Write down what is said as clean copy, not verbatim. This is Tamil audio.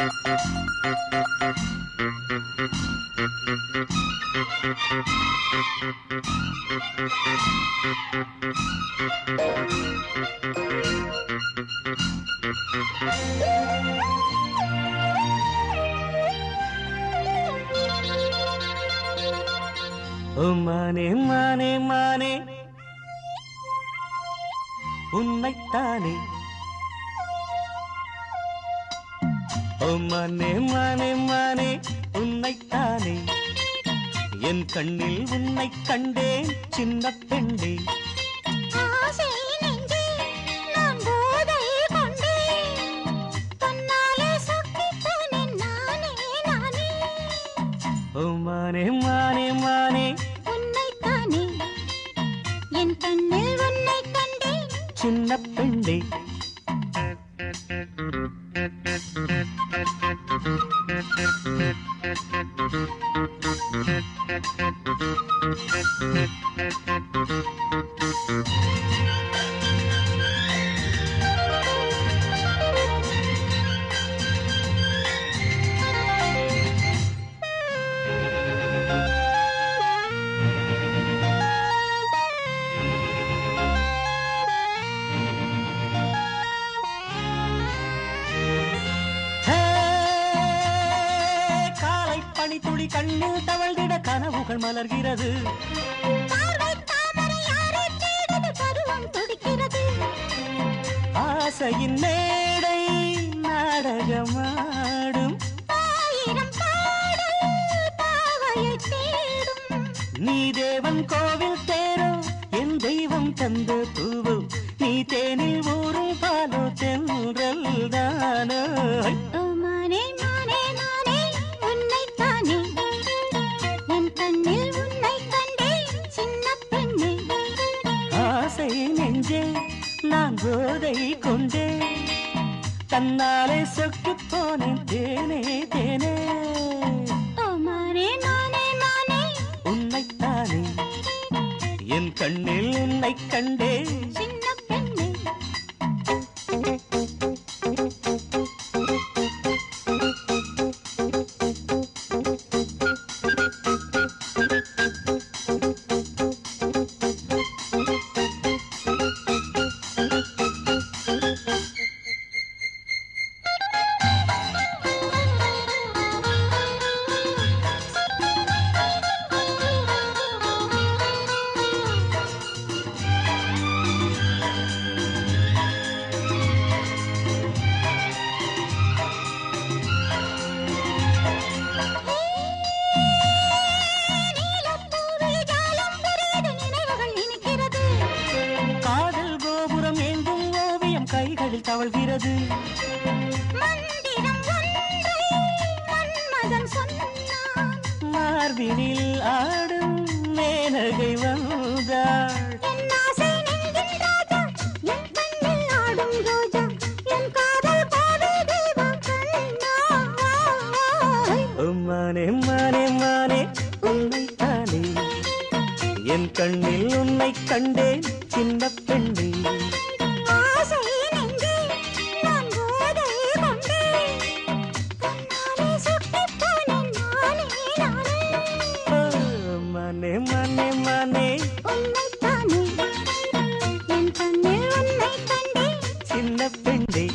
ஓ மானே மானே மானே உன்னைத்தானே. ஓ மானே மானே மானே உன்னைத்தானே. என் கண்ணில் உன்னை கண்டேன் சின்ன பெண்ணே. ஓ மானே மானே மானே உன்னைத்தானே. என் கண்ணில் உன்னை கண்டேன் சின்ன பெண்ணே. துளி கண்ணில் தவழ்ந்திட கனவுகள் மலர்கிறது. ஆசையின் மேடை நாடகமாடும். நீ தேவன் கோவில் தேரோ என் தெய்வம் தந்த பூவோ. நீ தேனில் ஊரும் பாலோ தென்றல் தானோ. நான் போதை கொண்டே தன்னாலே சொக்கி போனேன் தேனே தேனே. உன்னைத்தானே என் கண்ணில் உன்னை கண்டே சின்ன பெண்ணே. கைகளில் தவழ்கிறது. மார்பினில் ஆடும் மேனகை வந்தாள். மானே மானே மானே உன்னைத்தானே. என் கண்ணில் உன்னை கண்டேன் சின்ன பெண்ணே. மானே மானே மானே உன்னைத்தானே. என் கண்ணில் உன்னை கண்டேன் சின்ன பெண்ணே.